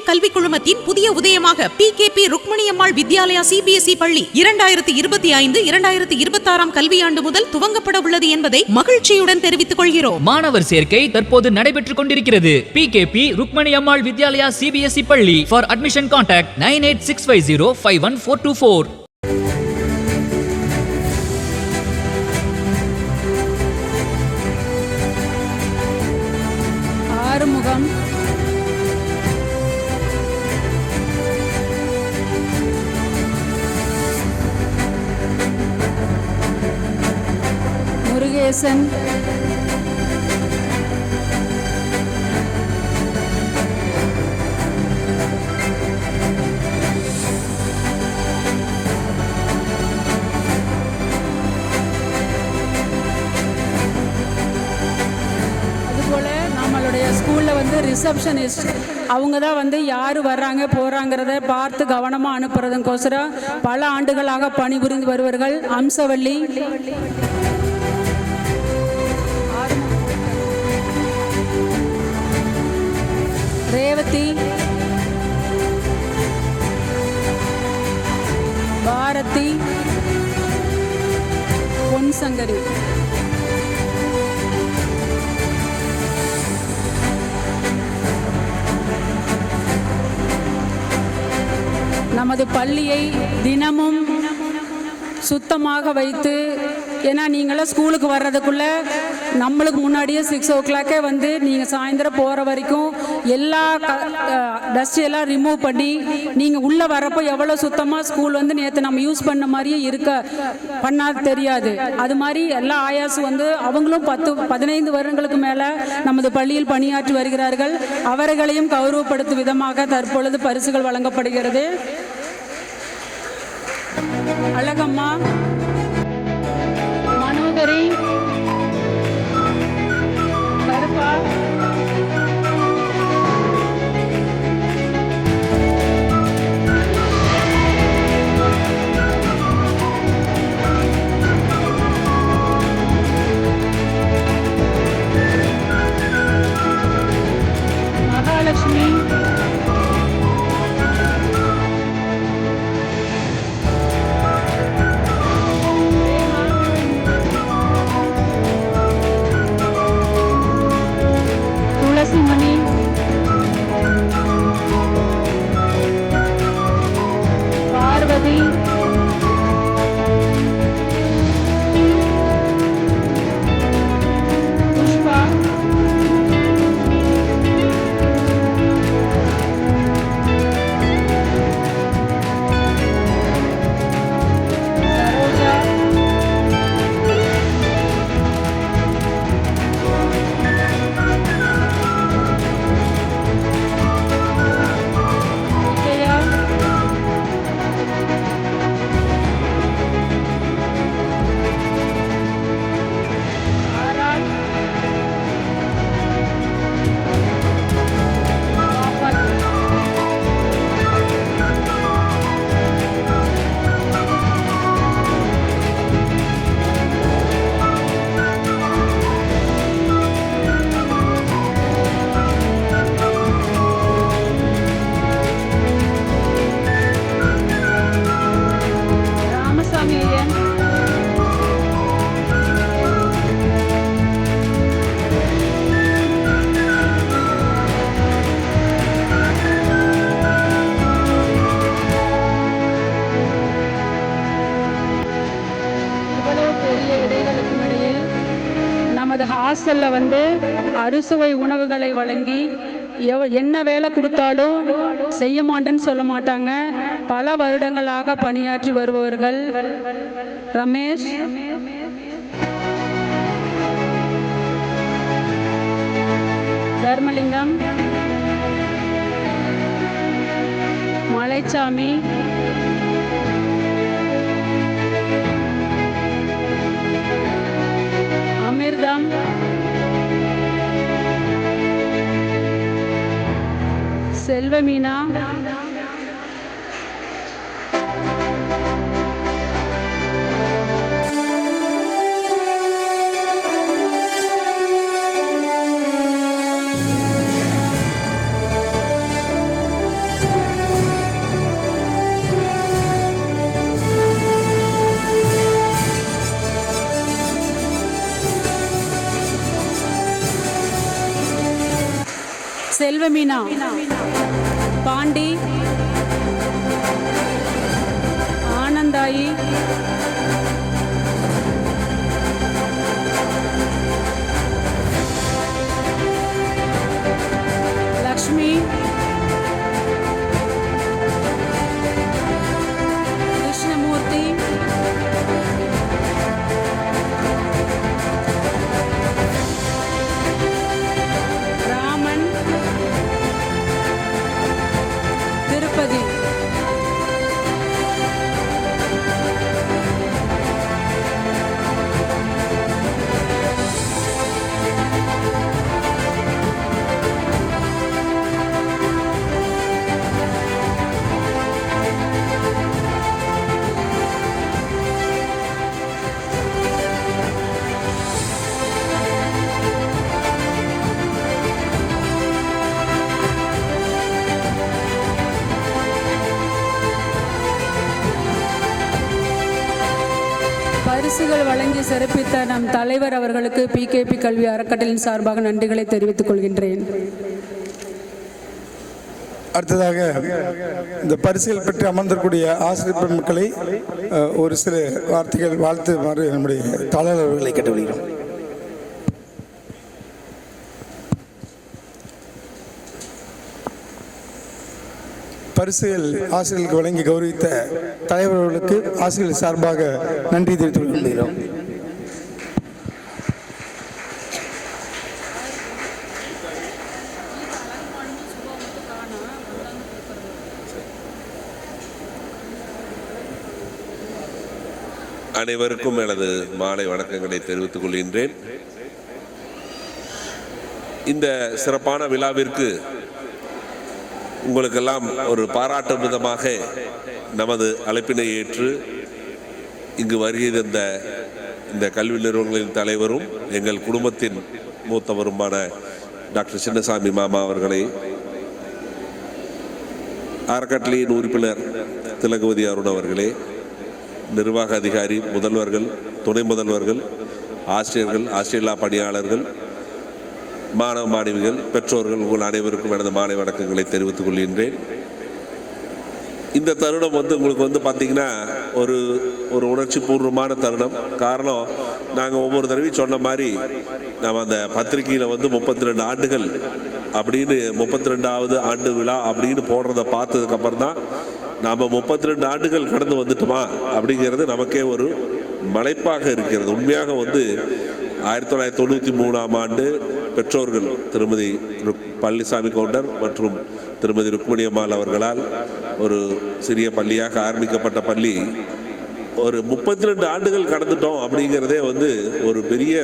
கல்விக் குழுமத்தின் புதிய உதயமாக PKP ருக்மணியம்மாள் வித்யாலயா CBSE பள்ளி 2025-2026 கல்வியாண்டு முதல் துவங்கப்பட உள்ளது என்பதை மகிழ்ச்சியுடன் தெரிவித்துக் கொள்கிறோம். மாணவர் சேர்க்கை தற்போது நடைபெற்றுக் கொண்டிருக்கிறது. PKP ருக்மணியம்மாள் வித்யாலயா CBSE பள்ளி. For admission contact 9865051424. Arumugam, Murugesan, receptionist அவங்க தான் வந்து யார் வர்றாங்க போகிறாங்கிறத பார்த்து கவனமாக அனுப்புறதுக்கோசரம் பல ஆண்டுகளாக பணிபுரிந்து வருவர்கள். அம்சவள்ளி, ரேவதி, பாரதி, பொன்சங்கரி. நமது பள்ளியை தினமும் சுத்தமாக வைத்து, ஏன்னா நீங்களாம் ஸ்கூலுக்கு வர்றதுக்குள்ளே நம்மளுக்கு முன்னாடியே 6 o'clock வந்து நீங்கள் சாயந்தரம் போகிற வரைக்கும் எல்லா டஸ்ட் எல்லாம் ரிமூவ் பண்ணி நீங்கள் உள்ளே வரப்போ எவ்வளோ சுத்தமாக ஸ்கூல் வந்து நேற்று நம்ம யூஸ் பண்ண மாதிரியே பண்ணாது தெரியாது. அது மாதிரி எல்லா ஆயாஸ் வந்து அவங்களும் 10-15 வருடங்களுக்கு மேலே நமது பள்ளியில் பணியாற்றி வருகிறார்கள். அவர்களையும் கௌரவப்படுத்தும் விதமாக தற்பொழுது பரிசுகள் வழங்கப்படுகிறது. அழகம்மா, மனோதரி, கருப்பா, மகாலட்சுமி, துளசிமணி, பார்வதி, புஷ்பா, சரோஜா, விஜயா, ஆரால், பாப்பா, ராமசாமி ஐயன், இவ்வளவு பெரிய இடைவெளிக்கும் இடையில் நமது ஹாஸ்டல்ல வந்து அறுசுவை உணவுகளை வழங்கி என்ன வேலை கொடுத்தாலும் செய்ய மாட்டேன்னு சொல்ல மாட்டாங்க. பல வருடங்களாக பணியாற்றி வருபவர்கள் ரமேஷ், தர்மலிங்கம், மலைச்சாமி, அமிர்தம், செல்வமீனா, செல்வமீனா, பாண்டி, ஆனந்தாயி, லக்ஷ்மி, கிருஷ்ணமூர்த்தி, ராமன், திருப்பதி. பரிசுகள் வழங்கி சிறப்பித்த நம் தலைவர் அவர்களுக்கு பிகேபி கல்வி அறக்கட்டளையின் சார்பாக நன்றிகளை தெரிவித்துக் கொள்கின்றேன். அடுத்ததாக இந்த பரிசுகள் பெற்று அமர்ந்திருக்கூடிய ஆசிரியர் பெருமக்களை ஒரு சில வார்த்தைகள் வாழ்த்துமாறு நம்முடைய தாளர்களை கேட்டுக்கொள்கிறோம். பரிசுகள் ஆசிரியர்களுக்கு வழங்கி கௌரவித்த தலைவர்களுக்கு ஆசிரியர்கள் சார்பாக நன்றி தெரிவித்துக் கொள்கிறோம். அனைவருக்கும் எனது மாலை வணக்கங்களை தெரிவித்துக் கொள்கின்றேன். இந்த சிறப்பான விழாவிற்கு உங்களுக்கெல்லாம் ஒரு பாராட்டும் விதமாக நமது அழைப்பினை ஏற்று இங்கு வருகை தந்த இந்த கல்வி நிறுவனங்களின் தலைவரும் எங்கள் குடும்பத்தின் மூத்தவருமான டாக்டர் சின்னசாமி மாமா அவர்களை, அறக்கட்டளையின் உறுப்பினர் திலகவதி அருண் அவர்களே, நிர்வாக அதிகாரி, முதல்வர்கள், துணை முதல்வர்கள், ஆசிரியர்கள், ஆசிரியர் பணியாளர்கள், மாணவ மாணவிகள், பெற்றோர்கள், உங்கள் அனைவருக்கும் எனது மாலை வணக்கங்களை தெரிவித்துக் கொள்கின்றேன். இந்த தருணம் உங்களுக்கு பார்த்தீங்கன்னா ஒரு உணர்ச்சி பூர்வமான தருணம். காரணம், நாங்கள் ஒவ்வொரு தடவையும் சொன்ன மாதிரி நம்ம அந்த பத்திரிகையில் 32 ஆண்டுகள் அப்படின்னு 32வது ஆண்டு விழா அப்படின்னு போடுறத பார்த்ததுக்கப்புறம் தான் நாம் 32 ஆண்டுகள் கடந்து வந்துட்டோமா அப்படிங்கிறது நமக்கே ஒரு மலைப்பாக இருக்கிறது. உண்மையாக 1993ஆம் ஆண்டு பெற்றோர்கள் திருமதி பழனிசாமி கவுண்டர் மற்றும் திருமதி ருக்மணி அம்மாள் அவர்களால் ஒரு சிறிய பள்ளியாக ஆரம்பிக்கப்பட்ட பள்ளி ஒரு 32 ஆண்டுகள் கடந்துட்டோம் அப்படிங்கிறதே ஒரு பெரிய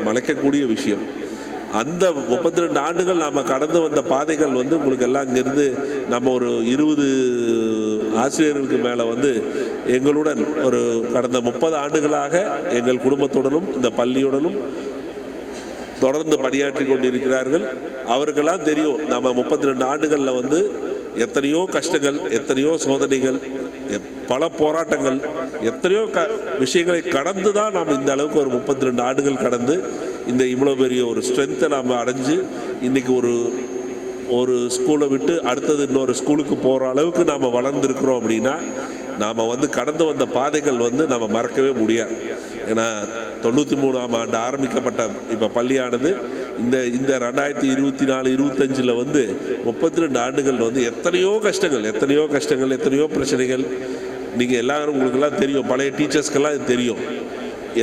மலைக்கக்கூடிய விஷயம். அந்த 32 ஆண்டுகள் நாம் கடந்து வந்த பாதைகள் உங்களுக்கு எல்லாம் இங்கிருந்து நம்ம ஒரு 20 ஆசிரியர்களுக்கு மேலே எங்களுடன் ஒரு கடந்த 30 ஆண்டுகளாக எங்கள் குடும்பத்துடனும் இந்த பள்ளியுடனும் தொடர்ந்து பணியாற்றி கொண்டிருக்கிறார்கள். அவருக்கெல்லாம் தெரியும் நம்ம 32 ஆண்டுகளில் எத்தனையோ கஷ்டங்கள், எத்தனையோ சோதனைகள், பல போராட்டங்கள், எத்தனையோ விஷயங்களை கடந்து தான் நாம் இந்த அளவுக்கு ஒரு 32 ஆண்டுகள் கடந்து இந்த இவ்வளோ பெரிய ஒரு ஸ்ட்ரென்த்தை நாம் அடைஞ்சு இன்றைக்கி ஒரு ஸ்கூலை விட்டு அடுத்தது இன்னொரு ஸ்கூலுக்கு போகிற அளவுக்கு நாம் வளர்ந்துருக்கிறோம். அப்படின்னா நாம் கடந்து வந்த பாதைகள் நம்ம மறக்கவே முடியாது. ஏன்னா 93ஆம் ஆண்டு ஆரம்பிக்கப்பட்ட இப்போ பள்ளியானது இந்த 2024-25 32 ஆண்டுகள் எத்தனையோ கஷ்டங்கள், எத்தனையோ பிரச்சனைகள். நீங்கள் எல்லாரும் உங்களுக்கெல்லாம் தெரியும், பழைய டீச்சர்ஸ்க்கெல்லாம் இது தெரியும்.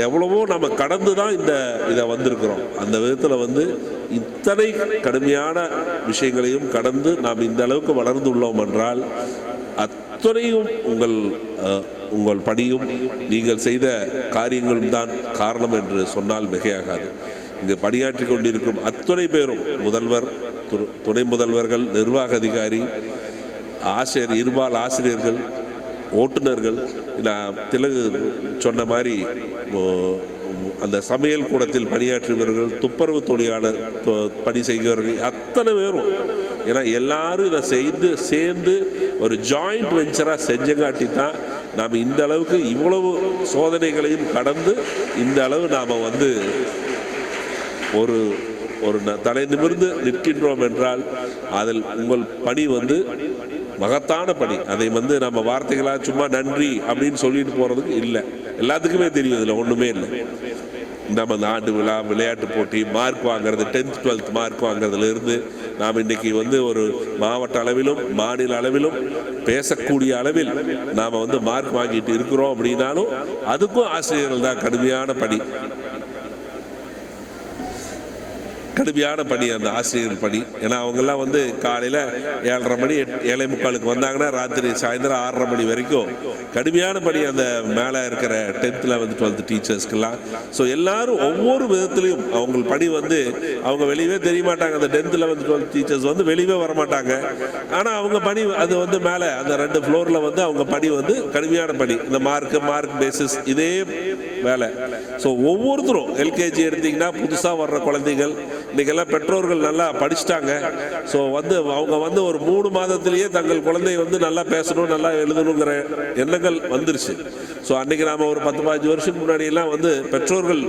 எவ்வளவோ நம்ம கடந்து தான் இதை வந்திருக்கிறோம். அந்த விதத்தில் இத்தனை கடுமையான விஷயங்களையும் கடந்து நாம் இந்த அளவுக்கு வளர்ந்துள்ளோம் என்றால் அத்தனையும் உங்கள் பணியும் நீங்கள் செய்த காரியங்களும் தான் காரணம் என்று சொன்னால் மிகையாகாது. இங்கு பணியாற்றி கொண்டிருக்கும் அத்தனை பேரும், முதல்வர், துணை முதல்வர்கள், நிர்வாக அதிகாரி, ஆசிரியர், இருபால் ஆசிரியர்கள், ஓட்டுநர்கள், நான் திலகு சொன்ன மாதிரி அந்த சமையல் கூடத்தில் பணியாற்றுபவர்கள், துப்புரவு தொழிலாளர் பணி செய்கிறவர்கள், அத்தனை பேரும், ஏன்னா எல்லாரும் இதை சேர்ந்து ஒரு ஜாயிண்ட் வெஞ்சராக செஞ்சங்காட்டி தான் நாம் இந்த அளவுக்கு இவ்வளவு சோதனைகளையும் கடந்து இந்த அளவு நாம் ஒரு தலை நிமிர்ந்து நிற்கின்றோம் என்றால் அதில் உங்கள் பணி வந்து மகத்தான பணி. அதை வந்து நம்ம வார்த்தைகளா சும்மா நன்றி அப்படின்னு சொல்லிட்டு போறதுக்கு இல்லை. எல்லாத்துக்குமே தெரியும் இதில் ஒண்ணுமே இல்லை. நம்ம இந்த ஆண்டு விழா, விளையாட்டு போட்டி, மார்க் வாங்குறது, 10th 12th மார்க் வாங்குறதுல இருந்து நாம் இன்னைக்கு வந்து ஒரு மாவட்ட அளவிலும் மாநில அளவிலும் பேசக்கூடிய அளவில் நாம் வந்து மார்க் வாங்கிட்டு இருக்கிறோம் அப்படின்னாலும் அதுக்கும் ஆசிரியர்கள் தான் கடுமையான பணி. அந்த ஆசிரியர்கள் பணி. ஏன்னா அவங்கெல்லாம் வந்து காலையில் 7:30 மணி 7:45 வந்தாங்கன்னா ராத்திரி சாயந்தரம் 6:30 மணி வரைக்கும் கடுமையான பணி அந்த மேலே இருக்கிற 10th 11th 12th டீச்சர்ஸ்க்கெல்லாம். ஸோ எல்லாரும் ஒவ்வொரு விதத்துலையும் அவங்க பணி வந்து அவங்க வெளியவே தெரிய மாட்டாங்க. அந்த 10th 11th 12th டீச்சர்ஸ் வந்து வெளியவே வரமாட்டாங்க. ஆனால் அவங்க பணி அது வந்து மேலே அந்த 2 ஃப்ளோரில் வந்து அவங்க பணி வந்து கடுமையான பணி. இந்த மார்க் பேசிஸ் இதே வேலை. ஸோ ஒவ்வொருத்தரும் எல்கேஜி எடுத்தீங்கன்னா புதுசாக வர்ற குழந்தைகள் இன்னைக்கெல்லாம் பெற்றோர்கள் நல்லா படிச்சுட்டாங்க. ஸோ வந்து அவங்க வந்து ஒரு 3 மாதத்திலேயே தங்கள் குழந்தை வந்து நல்லா பேசணும், நல்லா எழுதணுங்கிற எண்ணங்கள் வந்துருச்சு. ஸோ அன்னைக்கு நாம ஒரு 10-15 வருஷத்துக்கு முன்னாடி எல்லாம் வந்து பெற்றோர்கள்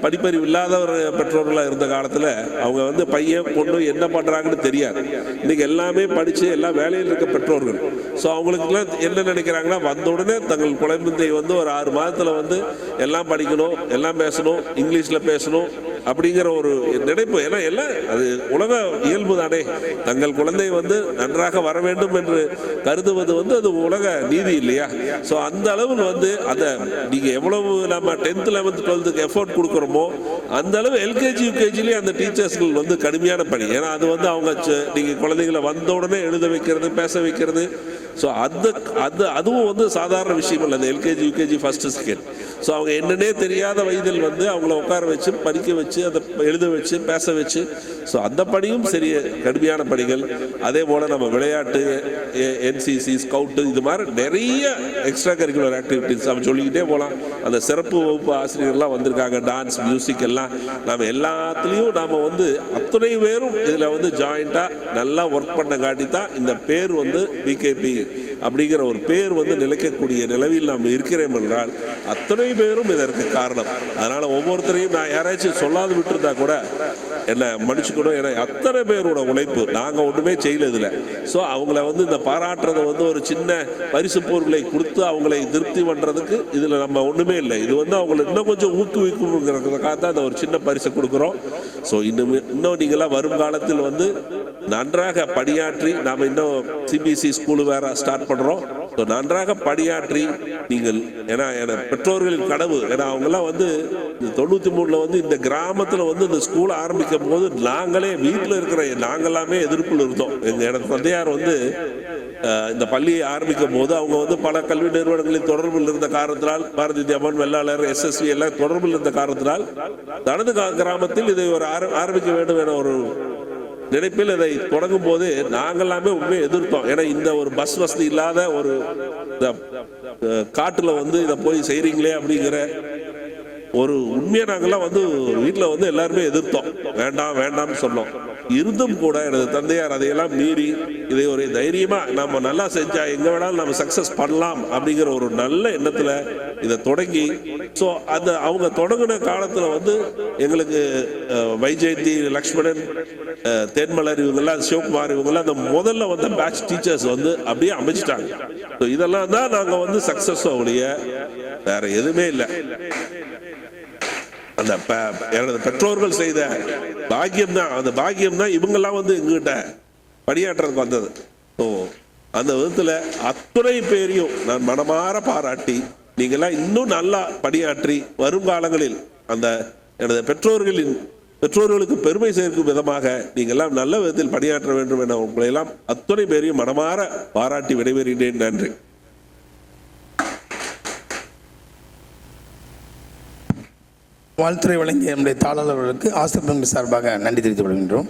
படிப்பறிவு இல்லாத ஒரு பெற்றோர்களாக இருந்த காலத்தில் அவங்க வந்து பையன் பொண்ணு என்ன பண்ணுறாங்கன்னு தெரியாது. இன்னைக்கு எல்லாமே படித்து எல்லாம் வேலையில் இருக்க பெற்றோர்கள். ஸோ அவங்களுக்குலாம் என்ன நினைக்கிறாங்கன்னா வந்த உடனே தங்கள் குழந்தை வந்து ஒரு 6 மாதத்தில் வந்து எல்லாம் படிக்கணும், எல்லாம் பேசணும், இங்கிலீஷில் பேசணும் அப்படிங்கிற ஒரு நினைப்பு. ஏன்னா எல்லாம் அது உலக இயல்பு தானே. தங்கள் குழந்தை வந்து நன்றாக வர வேண்டும் என்று கருதுவது வந்து அது உலக நீதி இல்லையா? ஸோ அந்த அளவில் வந்து அதை நீங்கள் எவ்வளவு நம்ம 10th 11th 12th எஃபோர்ட் கொடுக்குறோமோ அந்த அளவு எல்கேஜி யூகேஜிலேயே அந்த டீச்சர்ஸ்கள் வந்து கடுமையான பணி. ஏன்னா அது வந்து அவங்க நீங்கள் குழந்தைகளை வந்த உடனே எழுத வைக்கிறது, பேச வைக்கிறது. ஸோ அதுவும் வந்து சாதாரண விஷயம் இல்லை. அந்த LKG UKG first second. So அவங்க என்னன்னே தெரியாத வயதில் வந்து அவங்கள உட்கார வச்சு படிக்க வச்சு அதை எழுத வச்சு பேச வச்சு ஸோ அந்த பணியும் சரிய கடுமையான பணிகள். அதே போல் நம்ம விளையாட்டு, என்சிசி, ஸ்கவுட்டு, இது மாதிரி நிறைய எக்ஸ்ட்ரா கரிக்குலர் ஆக்டிவிட்டிஸ் நம்ம சொல்லிக்கிட்டே போகலாம். அந்த சிறப்பு வகுப்பு ஆசிரியர்லாம் வந்திருக்காங்க. டான்ஸ், மியூசிக் எல்லாம் நம்ம எல்லாத்துலேயும் நாம் வந்து அத்தனை பேரும் இதில் வந்து ஜாயிண்டாக நல்லா ஒர்க் பண்ண காட்டி தான் இந்த பேர் வந்து பிகேபி அப்படிங்கிற ஒரு பேர் வந்து நிலைக்கக்கூடிய நிலவில் நாம் இருக்கிறோம் என்றால் அத்தனை பேரும் இதற்கு காரணம். அதனால் ஒவ்வொருத்தரையும் நான் யாராச்சும் சொல்லாது விட்டுருந்தா கூட என்ன மன்னிச்சுக்கணும். ஏன்னா அத்தனை பேரோட உழைப்பு நாங்கள் ஒன்றுமே செய்யலதில்லை. ஸோ அவங்கள வந்து இந்த பாராட்டுறதை வந்து ஒரு சின்ன பரிசு பொருட்களை கொடுத்து அவங்களை திருப்தி பண்ணுறதுக்கு இதில் நம்ம ஒன்றுமே இல்லை. இது வந்து அவங்களை இன்னும் கொஞ்சம் ஊக்குவிக்கணுங்கிறதுக்காக தான் இந்த ஒரு சின்ன பரிசு கொடுக்குறோம். ஸோ இன்னும் நீங்களாம் வரும் காலத்தில் வந்து நன்றாக பணியாற்றி நாம் இன்னும் சிபிஎஸ்இ ஸ்கூலு வேற ஸ்டார்ட் பண்ணுறோம். ஸோ நன்றாக பணியாற்றி நீங்கள் ஏன்னா பெற்றோர்களின் கனவு. ஏன்னா அவங்கெல்லாம் வந்து 93 வந்து இந்த கிராமத்தில் வந்து இந்த ஸ்கூல் ஆரம்பிக்கும் போது நாங்களே வீட்டில் இருக்கிற நாங்களாமே எதிர்ப்பில் இருந்தோம். எனக்கு தந்தையார் வந்து இந்த பள்ளியை ஆரம்பிக்கும் போது அவங்க வந்து பல கல்வி நிறுவனங்களில் தொடர்பில் இருந்த காரணத்தினால், பாரதி வித்யாபவன், வெள்ளாளர், SSV எல்லாம் தொடர்பில் இருந்த காரணத்தினால் தனது கிராமத்தில் இதை ஒரு ஆரம்பிக்க வேண்டும் என ஒரு நினைப்பில் இதை தொடங்கும் போது நாங்களாமே உண்மையை எதிர்த்தோம். ஏன்னா இந்த ஒரு பஸ் வசதி இல்லாத ஒரு காட்டுல வந்து இதை போய் செய்றீங்களே அப்படிங்கிற ஒரு உண்மையை நாங்கள்லாம் வந்து வீட்டில் வந்து எல்லாருமே எதிர்த்தோம். வேண்டாம்னு சொன்னோம். இருந்தும் கூட எனது தந்தையார் அதையெல்லாம் மீறி இதை ஒரு தைரியமா நம்ம நல்லா செஞ்சா எங்க வேணாலும் நம்ம சக்சஸ் பண்ணலாம் அப்படிங்கிற ஒரு நல்ல எண்ணத்துல இதை தொடங்கி ஸோ அந்த அவங்க தொடங்கின காலத்துல வந்து எங்களுக்கு வைஜெயந்தி, லக்ஷ்மணன், தேன்மலர், இவங்கெல்லாம் சிவகுமார், இவங்கெல்லாம் அந்த முதல்ல வந்த பேட்ச் டீச்சர்ஸ் வந்து அப்படியே அமைச்சிட்டாங்க. ஸோ இதெல்லாம் தான் நாங்கள் வந்து சக்சஸ் ஒழிய வேற எதுவுமே இல்லை. அந்த எனது பெற்றோர்கள் செய்த பாக்கியம் தான். அந்த பாக்கியம் தான் இவங்கெல்லாம் வந்து எங்ககிட்ட பணியாற்றுறதுக்கு வந்தது. ஸோ அந்த விதத்தில் அத்துணை பேரையும் நான் மனமாற பாராட்டி நீங்கள்லாம் இன்னும் நல்லா பணியாற்றி வருங்காலங்களில் அந்த எனது பெற்றோர்களுக்கு பெருமை சேர்க்கும் விதமாக நீங்கள்லாம் நல்ல விதத்தில் பணியாற்ற வேண்டும் என உங்களையெல்லாம் அத்துணை பேரையும் மனமாற பாராட்டி விடைபெறுகிறேன். நன்றி. வாழ்த்துறை வழங்கிய நம்முடைய தாளர்களுக்கு ஆசிரியர் சார்பாக நன்றி தெரிவித்துக் கொள்கின்றோம்.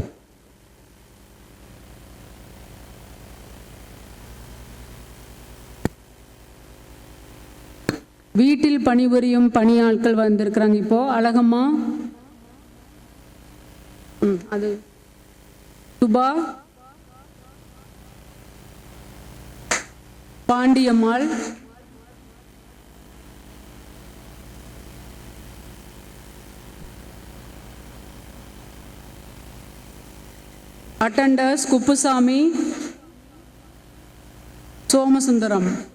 வீட்டில் பணிபுரியும் பணியாட்கள் வந்திருக்கிறாங்க. இப்போ அழகம்மா, அது Subha, Pandiammal, Attenders Kuppusamy, Somasundaram.